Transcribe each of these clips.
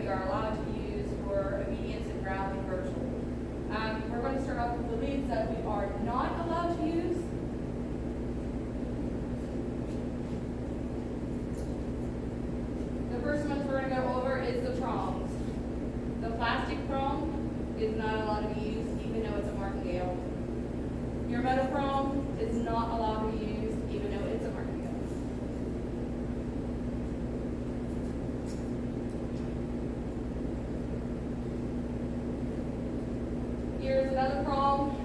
that you are allowed to use for obedience and growling virtual. We're going to start off with the leads that we are not allowed to use. The first ones we're going to go over is the prongs. The plastic prong is not allowed to be used even though it's a martingale. Your metal prong is not allowed to be used even though it's a martingale. Here's another prong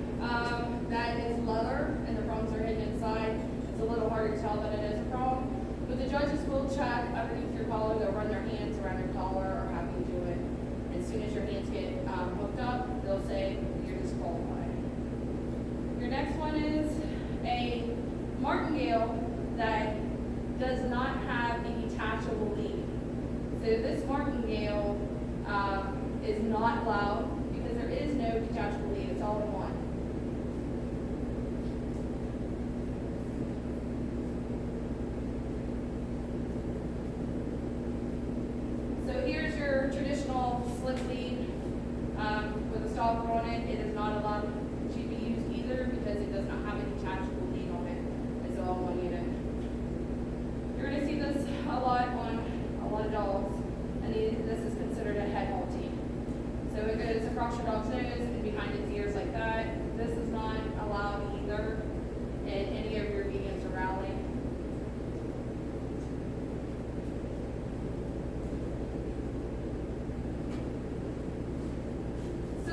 that is leather, and the prongs are hidden inside. It's a little hard to tell that it is a prong, but the judges will check underneath your collar. They'll run their hands around your collar or have you do it. As soon as your hands get hooked up, they'll say you're disqualified. Your next one is a martingale that does not have a detachable lead. So this martingale is not allowed because there is no detachable lead. It's all in one. So here's your traditional slip lead with a stopper on it. It is not allowed to be used either because it does not have a detachable lead on it. It's all one unit. You're going to see this a lot on a lot of dogs, and this is considered a head halty. So it goes across your dog's nose and behind its ears like that. This is not allowed either in any of your obedience or rallying.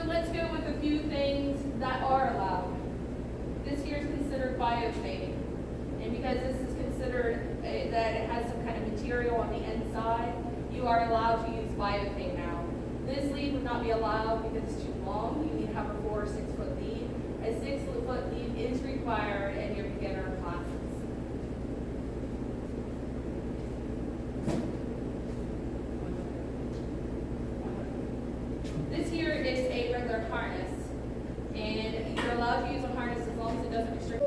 Let's go with a few things that are allowed. This here is considered biofade, and because this is considered that it has some kind of material on the inside, you are allowed to use biofade now. This lead would not be allowed because it's too long. You need to have a 4 or 6 foot lead. A 6 foot lead is required in your beginner classes. This here is a regular harness, and you're allowed to use a harness as long as it doesn't restrict.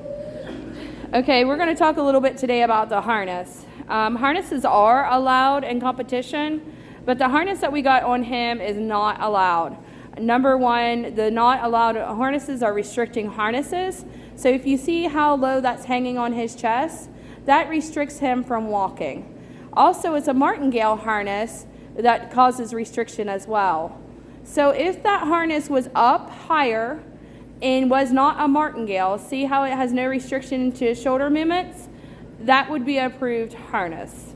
Okay, we're going to talk a little bit today about the harness. Harnesses are allowed in competition, but the harness that we got on him is not allowed. Number one, the not allowed harnesses are restricting harnesses. So if you see how low that's hanging on his chest, that restricts him from walking. Also, it's a martingale harness that causes restriction as well. So if that harness was up higher and was not a martingale, see how it has no restriction to shoulder movements? That would be an approved harness.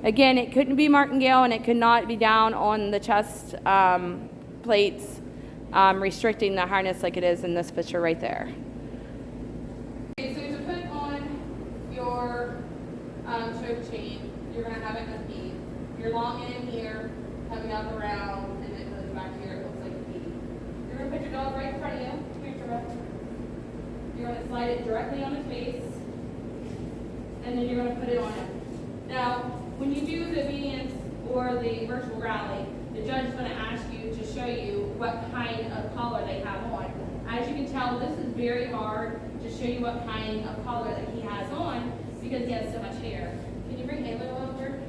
Again, it couldn't be martingale and it could not be down on the chest plates, restricting the harness like it is in this picture right there. Okay, so to put on your choke chain, you're going to have it in a V. You're long in here, coming up around, and then goes back here. It looks like a V. You're going to put your dog right in front of you. Come here, Trevor. You're going to slide it directly on his face, and then you're going to put it on him. Now, when you do the obedience or the virtual rally, the judge is going to ask you to show you what kind of collar they have on. As you can tell, this is very hard to show you what kind of collar that he has on because he has so much hair. Can you bring Halo over?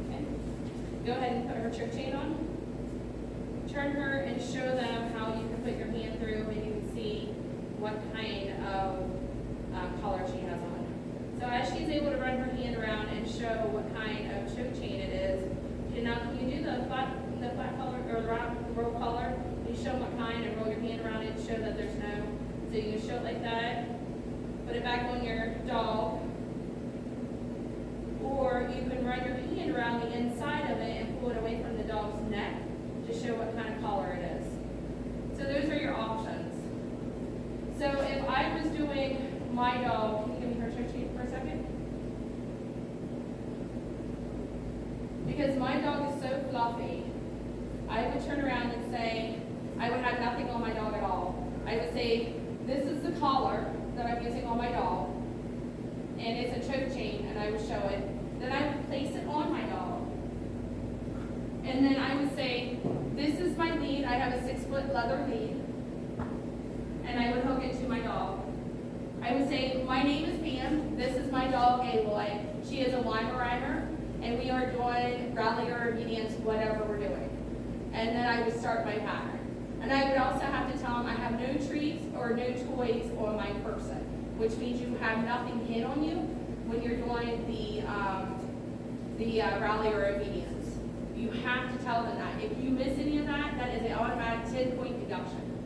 Okay. Go ahead and put her choke chain on. Turn her and show them how you can put your hand through and you can see what kind of collar she has on. So as she's able to run her hand around and show what kind of choke chain it is, now can you do the flat collar or the roll collar? You show what kind and roll your hand around it and show that there's no. So you can show it like that, put it back on your dog, or you can run your hand around the inside of it and pull it away from the dog's neck to show what kind of collar it is. So those are your options. So if I was doing my dog, can you give me her choke chain for a second? Because my dog is so fluffy, I would turn around and say, I would have nothing on my dog at all. I would say, this is the collar that I'm using on my dog, and it's a choke chain, and I would show it. Then I would place it on my dog. And then I would say, this is my lead. I have a 6 foot leather lead, and I would hook it to my dog. I would say, my name is Pam. This is my dog, Aloy. She is a Weimaraner, and we are doing rally or obedience, whatever we're doing. And then I would start my pattern. And I would also have to tell them I have no treats or no toys on my person, which means you have nothing hid on you when you're doing the rally or obedience. You have to tell them that. If you miss any of that, that is an automatic 10-point deduction.